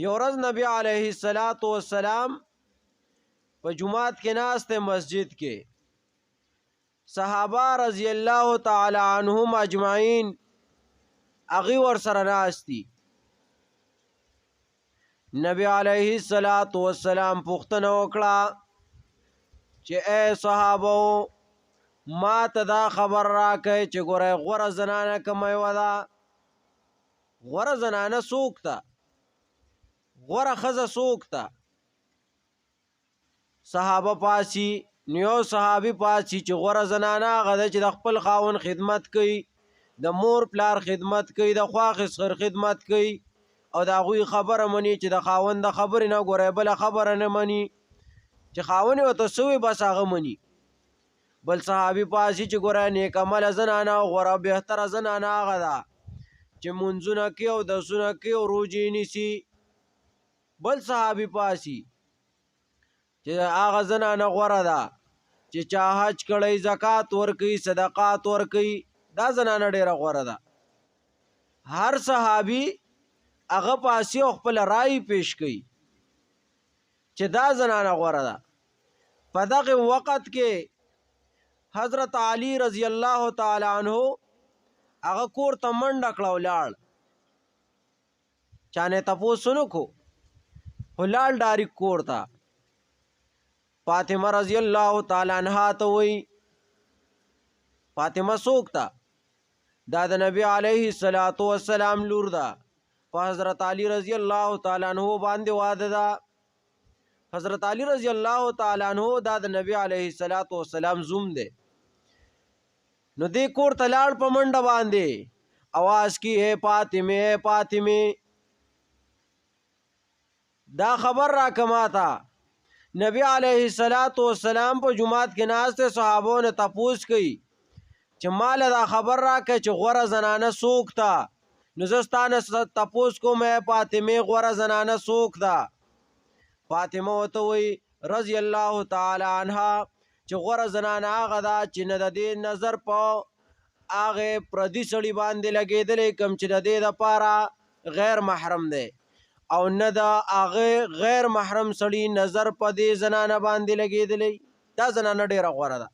یو ورځ نبی علیه السلام په جمعات کې ناست مسجد کې صحابه رضی الله تعالی عنهم اجمعین اغي ور سره ناستی نبی علیه السلام پوښتنه وکړه چې اے صحابه ما ته دا خبر راکړئ چې ګوره غوره زنانه کومه یوه ده غوره زنانه څوک ده غوره ښځه څوک ده صحابه پاسي نو یو صحابي پاسي چې غوره زنانه هغه ده چې د خپل خاوند خدمت کوي د مور پلار خدمت کوي د خواښې سخر خدمت کوي او د هغوی خبره مني چې د خاوند د خبرې نه ګوره بله خبره نه مني چې خاوند ورته څه وي بس هغه مني بل صحابي پاسي چې ګوره نیک عمله زنانه او غوره بهتره زنانه هغه ده چې منځونه کوي او درسونه کوي او روژې نیسي بل صحابي پاسي چې هغه زنانه غوره ده چې چا حج کړی زکات ورکوي صدقات ورکوي دا زنانه ډېره غوره ده هر صحابي هغه پاسي او خپل رای پیش کوي چې دا زنانه غوره ده په دغه وخت کې حضرت علی رضی الله تعالی عنہ هغه کور ته منډه کړه ولاړ چانه تپوس نکو ولاړ ډایرک کور ته فاطمه رضی الله تعالی عنها ته وی فاطمه څوک ده دا د نبی علیه السلام لور ده په حضرت علی رضی الله تعالی عنہ باندې واده ده حضرت علی رضی الله تعالی عنہ دا د نبی علیه السلام زوم دی نو دې کور ته لاړ په منډه باندې आवाज کی ہے فاطمه دا خبر را کماتا نبی علیه السلام په جمعات کې ناست صحابو نه تپوس کوي چې مال دا خبر را کوي چې غوره زنانه څوک ده نو زه ستانه تپوس کوم فاطمه غوره زنانه څوک ده فاطمه ورته وایي رضی الله تعالی عنها چې غوره زنانه هغه ده چې نه د دې نظر په هغې پردي سړي باندې لګېدلی کوم چې د دې دپاره غیر محرم دی او نه د هغې غیر محرم سړي نظر په دې زنانه باندې لګېدلی دا زنانه ډېره غوره ده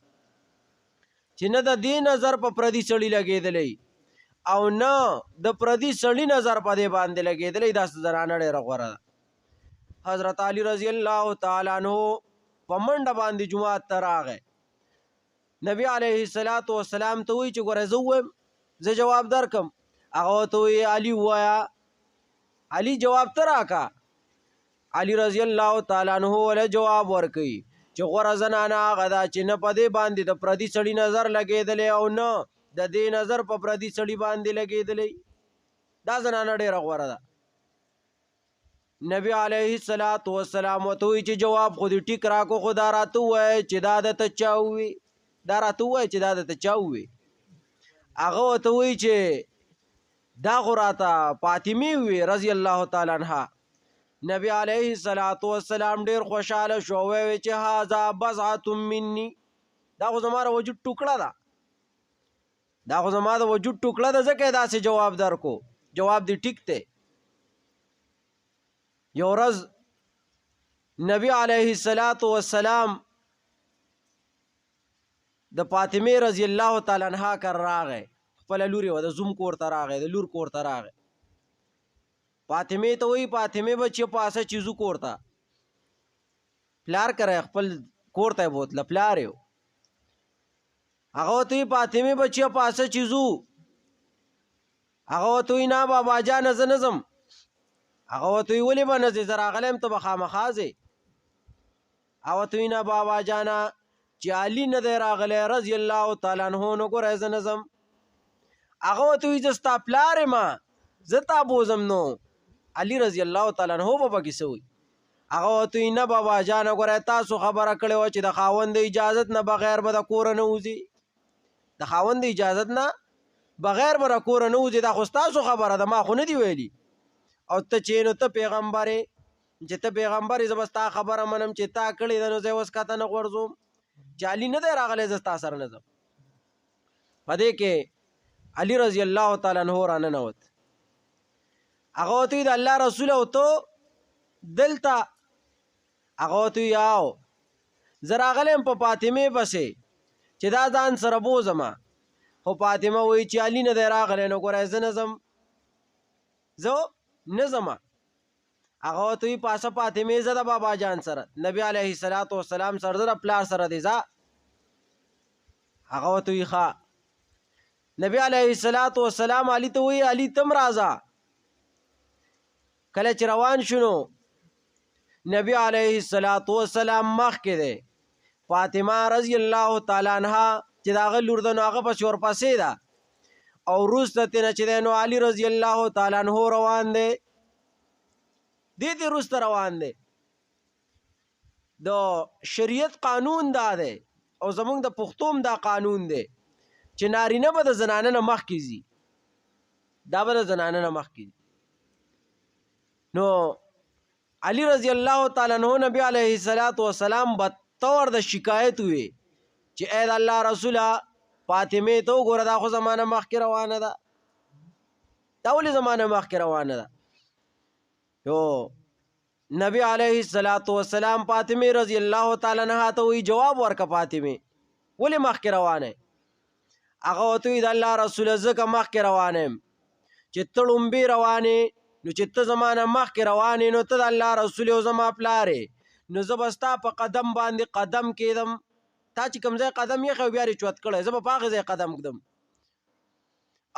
چې نه د دې نظر په پردي سړي لګېدلی او نه د پردي سړي نظر په دې باندې لګېدلی دا زنانه ډېره غوره ده حضرت علی رضی الله تعالی عنہ په منډه باندې جمعات ته راغی نبی علیه السلام ته وایي چې ګوره زه ووایم زه جواب درکم هغه ورته وایي علي ووایه علي جواب ته راکه علي رضی الله تعالی عنہ وله جواب ورکوي چې غوره زنانه هغه ده چې نه په دې باندې د پردي سړي نظر لګېدلی او نه د دې نظر په پردي سړي باندې لګېدلی دا زنانه ډېره غوره ده نبی علیه السلام ورته وایي چې جواب خو دې ټیک راکو خو دا راته ووایه چې دا درته چا ووي دا راته ووایه چې دا درته چا ووي هغه ورته وایي چې دا خو راته فاطمې ووي رضی الله تعالی عنها نبی علیه السلام ډېر خوشحاله شو ووایي چې هذا بضعة مني دا خو زما د وجود ټوکړه ده دا خو زما د وجود ټوکړه ده ځکه یې داسې جواب درکو جواب دې ټیک دی یو ورځ نبی علیه السلام د فاطمه رضی الله تعالی عنها کر راغی خپله لور یې وه د زوم کور ته راغی د لور کور ته راغی فاطمې ته وایي فاطمې بچیه پاسه چې ځو کور ته پلار کری خپل کور ته یې بوتله پلار یې هغه ورته وایي فاطمې بچیه پاسه چې ځو هغه ورته وایي نه بابا جانه زه نه ځم هغه ورته وایي ولې به نه ځې زه راغلی یم ته به خامخا ځې هغه ورته وایي نه بابا جانه چې علي نه دی راغلی رضی الله تعالی عنہ نو ګوره زه نه ځم هغه ورته وایي زه ستا پلار یم زه تا بوځم نو علي رضی الله تعالی عنہ به پکې څه وایي هغه ورته وایي نه بابا جانه ګوره تاسو خبره کړې وه چې د خاوند د اجازت نه بغیر به د کوره نه وځي د خاوند د اجازت نه بغیر به د کوره نه وځي دا خو ستاسو خبره ده ما خو نه دي ویلي او ته چې نو ته پیغمبر یې چې ته پیغمبر یې زه به ستا خبره منم چې تا کړې ده نو زه یې اوس کته نه غورځوم چې علي نه دی راغلی زه ستا سره نه ځم په دې کې علي رضی الله تعالی عنہ راننوت هغه ورته وایي د الله رسوله او ته دلته هغه ورته یاو زه راغلی په فاطمې پسې چې دا ځان سره بوځمه خو فاطمه وایي چې علي نه دی راغلی نو ګوره زه نه ځم زه نه ځمه هغه ورته وایي پاسه فاطمې زه د بابا جان سره نبي علیه السلام سره زه د پلار سره دی ځه هغه ورته وایي ښه نبی علیه السلام علي ته وایي علي تم راځه کله چې روان شونو نبی علیه السلام مخکې دی فاطمه رضی الله تعالی عنها چې د هغه لور ده نو هغه پسې ورپسې ده او وروسته ترې نه چې دی نو علي رضی الله تعالی عنه روان دی دې وروسته روان دی د شریعت قانون دا دی او زمونږ د پښتو دا قانون دی چې نارینه به د زنانه نه مخکې ځي دا به د زنانه نه مخکې ځي نو علی رضی الله تعالی عنہ نبی علیه السلام بطور د شکایت وی چې اې د الله رسوله فاطمه ته وګوره دا خو زمانه مخکې روانه ده دا ولې زمانه مخکې روانه ده یو نبی علیه السلام فاطمه رضی الله تعالی عنها ته وی جواب ورکه فاطمه ولې مخکې روانه هغه ورته وی د الله رسوله ځکه مخکې روانه یم چې ته لومبې روانې نو چې ته زمانه مخکې روانې نو ته د الله رسول او زما پلارې نو زه به ستا په قدم باندې قدم کېدم تا چې کوم ځای قدم یې بیا یې چوت کړی زه به په هغه ځای قدم کږدم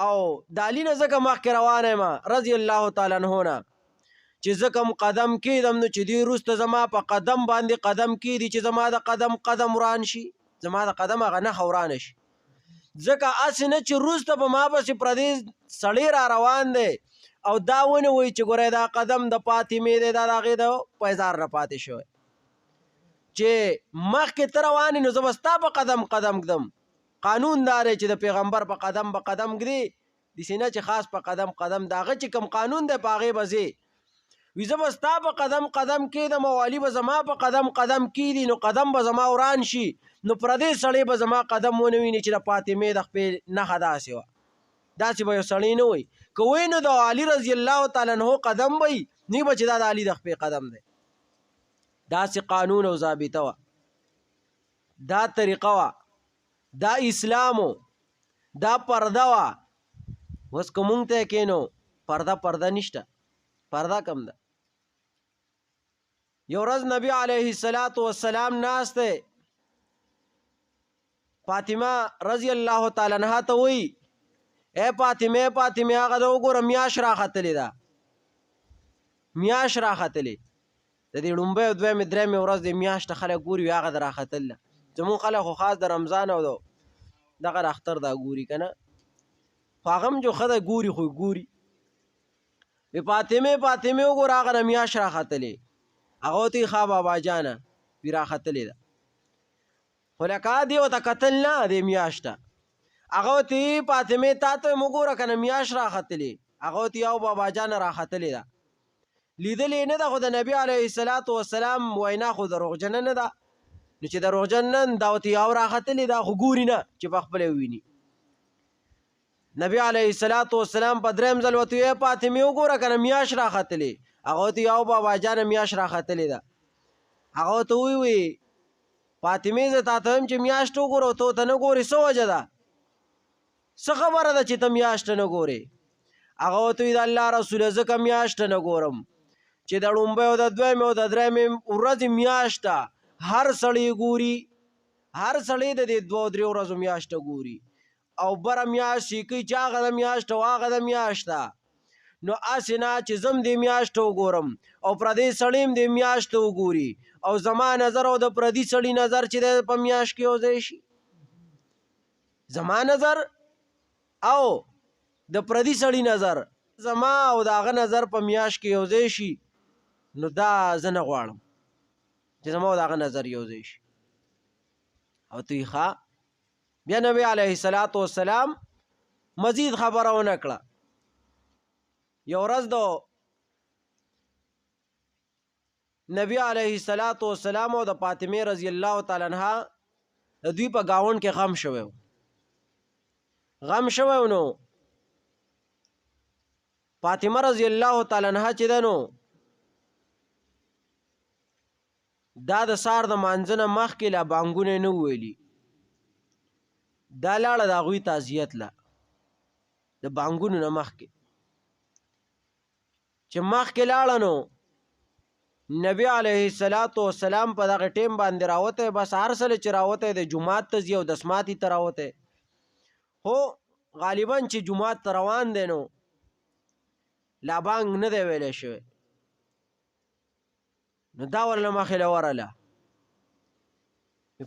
او د علي نه ځکه مخکې روانه یم رضی الله تعالی عنه نه چې زه کوم قدم کېدم نو چې دوی وروسته زما په قدم باندې قدم کېدي چې زما د قدم وران شي زما د قدم هغه نښه ورانه شي ځکه هسې نه چې وروسته به ما پسې پردې سړی را روان دی او دا ونه وایي چې ګوره دا قدم د فاطمې دی دا د هغې د پیزار نه پاتې شوی چې مخکې ته روانې نو زه به ستا په قدم ږدم قانون دا دی چې د پیغمبر په قدم به قدم ږدي داسې نه چې خاص په قدم د هغه چې کوم قانون دی په هغې به ځې وي زه به ستا په قدم کېدم او علي به زما په قدم کېدي نو قدم به زما وران شي نو پردې سړی به زما قدم ونه ویني چې د فاطمې د خپې نښه داسې وه داسې به یو سړی نه وي که وایي نو د علي رضی الله تعالی عنه قدم به وي نه به چې دا د علي د خپې قدم دی داسې قانون او ضابطه وه دا طریقه وه دا اسلام و دا پرده وه اوس که مونږ ته کېنو پرده نشته پرده کم ده یو ورځ نبی علیه السلام ناست دی فاطمه رضی الله تعالی عنها ته وایي اے فاطمه هغه د وګوره میاشت راختلې ده میاشت راختلې د دې لومبۍ او دویمې درېیمې ورځ د میاشته خلک ګوري هغه د راختله زمونږ خلک خو خاص د رمضان او دغه د اختر دا ګوري که نه خو هغه هم جو ښه ده ګوري خو ګوري فاطمه وګوره هغه نه میاشت راختلې هغه ورته وایي ښه بابا جانه وي راختلې ده خو لکه دې ورته کتل نه دې میاشته هغه ورته وایي فاطمې تا ته مې وګوره که نه میاشت راختلې هغه ورته یو بابا جانه راختلې ده لیدلې نه ده خو د نبي علیه السلام وینا خو دروغجنه نه ده نو چې دروغجن نه دا ورته یو راختلې ده خو ګوري نه چې په خپله وویني نبی علیه السلام په درېیم ځل ورته وایي فاطمې وګوره که نه میاشت راختلې هغه ورته یو بابا جانه میاشت راختلې ده هغه ورته وایي فاطمې زه تا ته وایم چې میاشت وګوره ته ورته نه ګورې څه وجه ده څه خبره ده چې ته میاشت نه ګورې هغه ورته وایي د الله رسوله ځکه میاشت نه ګورم چې د لومبۍ او د دویمې او د درېیمې ورځې میاشته هر سړی ګوري هر سړی د دې دوه درې ورځو میاشته ګوري او بره میاشت چې کوي چې هغه د میاشته او هغه د میاشته نو هسې نه چې زم دې میاشته وګورم او پردی سړی هم دې میاشته وګوري او زما نظر او د پردي سړي نظر چې دی په میاشت کې یو ځای شي زما نظر او د پردي سړي نظر زما او د هغه نظر په میاشت کې یو ځای شي نو دا زه نه غواړم چې زما او د هغه نظر یو ځای شي او ته یې ښه بیا نبی علیه السلام مزید خبره ونه کړه یو ورځ د نبی علیه السلام او د فاطمه رضی الله تعالی عنها د دوی په گاوند کې غم شوی نو فاطمه رضی الله تعالی عنها چې ده نو دا د سار د مانځه نه مخکې لا بانګونه نه ویلي دا لاړه د هغوی تعزیت له د بانګونو نه مخکې چې مخکې لاړه نو نبی علیه السلام په دغه ټیم باندې راوته بس هر سله چې راوته د جمعات ته ځي او دسماتي ته راوته هو غالبا چې جمعات ته روان دی نو لا بانګ نه دی ویلی شوی نو دا ورله مخې له ورله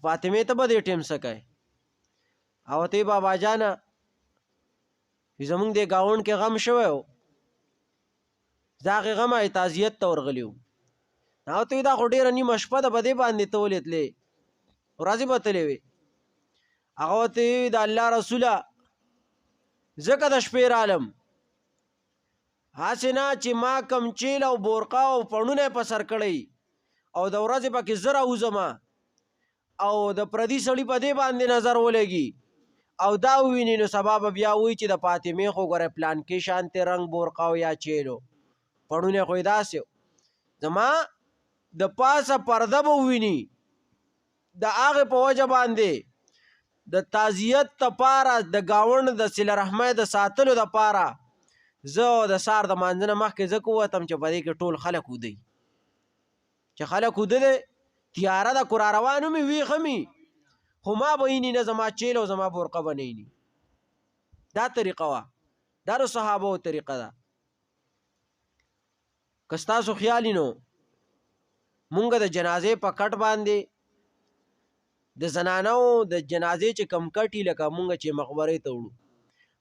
فاطمې ته به دې ټیم څه کوي او ته بابا جانه زمونږ دې ګاونډ کې غم شوی و د هغې غمه تعزیت ته ورغلي وو او ته دا خو ډېره نیمه شپه ده په دې باندې ته ولې تلې ورځې به تلې وې هغه ورته ویل د الله رسوله ځکه د شپې رالم هسې نه چې ما کم چیل او بورقه او پړونه یې په سر کړی او د ورځې پکې زه راوځمه او د پردي سړي په دې باندې نظر ولګي او دا وویني نو سبا به بیا وایي چې د فاطمې خو ګوره پلان کې شانتې رنګ بورقه او یا چیلو پړونه خو یې داسې زما د پاسه پرده به وویني د هغې په وجه باندې د تعزیت دپاره د ګاونډ د صله رحمۍ د ساتلو دپاره زه د سار د مانځه نه مخکې ځکه ووتم چې په دې کې ټول خلک ودی چې خلک وده دی تیاره ده کور روانو مې ویښه مې خو ما به ایني نه زما چیل او زما بورقه به نه ایني دا طریقه وه دا د صحابو طریقه ده که ستاسو خیال وي نو مونږ د جنازې په کټ باندې د زنانو د جنازې چې کم کټي لکه مونږ چې مقبرې ته وړو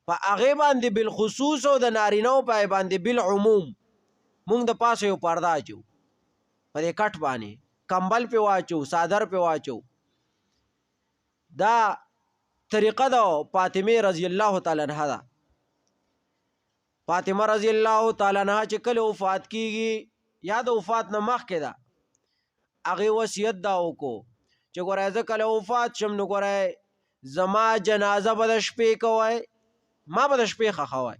په هغې باندې بالخصوص او د نارینهو په باندې بالعموم مونږ د پاسه یو پرده اچو په دې کټ باندې کمبل پې واچو صادر پې واچو دا طریقه د فاطمې رضی الله تعالی عنها ده فاطمه رضی الله تعالی عنها چې کله وفات کیږي یا د وفات نه مخکې ده هغې وصیت دا وکړو چې ګوره زه کله وفات شم نو ګوره زما جنازه به د شپې کوئ ما به د شپې خښوئ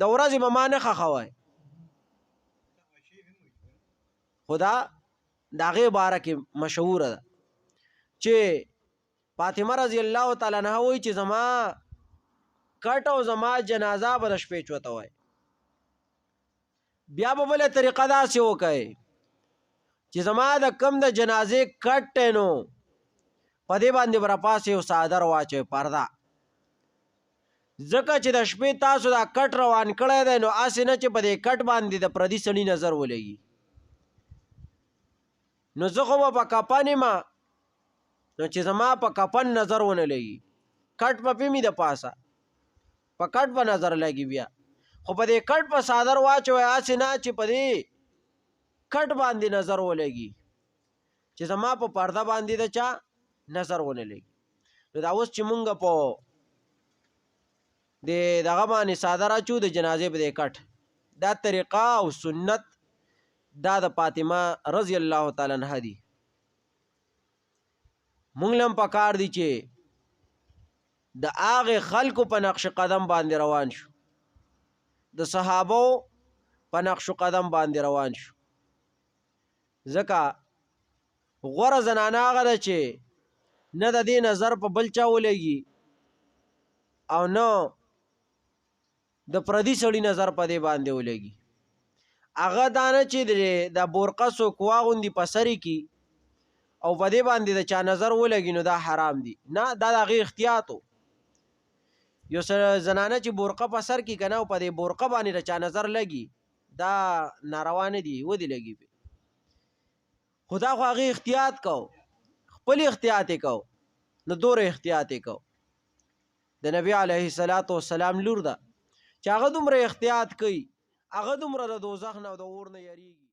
د ورځې به ما نه خښوئ خو دا د هغې باره کې مشهوره ده چې فاطمه رضی الله تعالی عنها وایي چې زما کټ او زما جنازه به د شپې چوتوئ بیا به بله طریقه داسې وکئ چې زما د کم د جنازې کټ دی نو په دې باندې به راپاسې یو څادر واچوئ پرده ځکه چې د شپې تاسو دا کټ روان کړی دی نو هسې نه چې په دې کټ باندې د پردي سړي نظر ولګي نو زه خو به په کفن یم نو چې زما په کفن نظر ونه لګي کټ به پې مې د پاسه په کټ به نظر لګي بیا خو په دې کټ په څادر واچوئ هسې نه چې په دې کټ باندې نظر ولګي چې زما په پرده باندې د چا نظر ونه لګي نو دا اوس چې مونږ په د دغه باندې څادر اچو د جنازې په دې کټ دا طریقه او سنت دا د فاطمه رضی الله تعالی عنها دي مونږ لم پکار دي چې د هغې خلکو په نقش قدم باندې روان شو د صحابو په نقش قدم باندې روان شو ځکه غوره زنانه هغه ده چې نه د دې نظر په بل چا ولګي او نه د پردي سړي نظر په دې باندې ولګي هغه دا نه چې د بورقه څوک واغوندي په سرې کې او په دې باندې د چا نظر ولګي نو دا حرام دي نه دا د هغې احتیاط و یو زنانه چې بورقه په سر کې که نه او په دې بورقه باندې د چا نظر لګي دا ناروا نه دي ودې لګي خو دا خو هغې احتیاط کو خپل احتیاط یې کو نو دوره احتیاط یې کو د نبی علیه السلام لور ده چې هغه دومره احتیاط کوي هغه دومره د دوزخ نه او د اور نه یریږي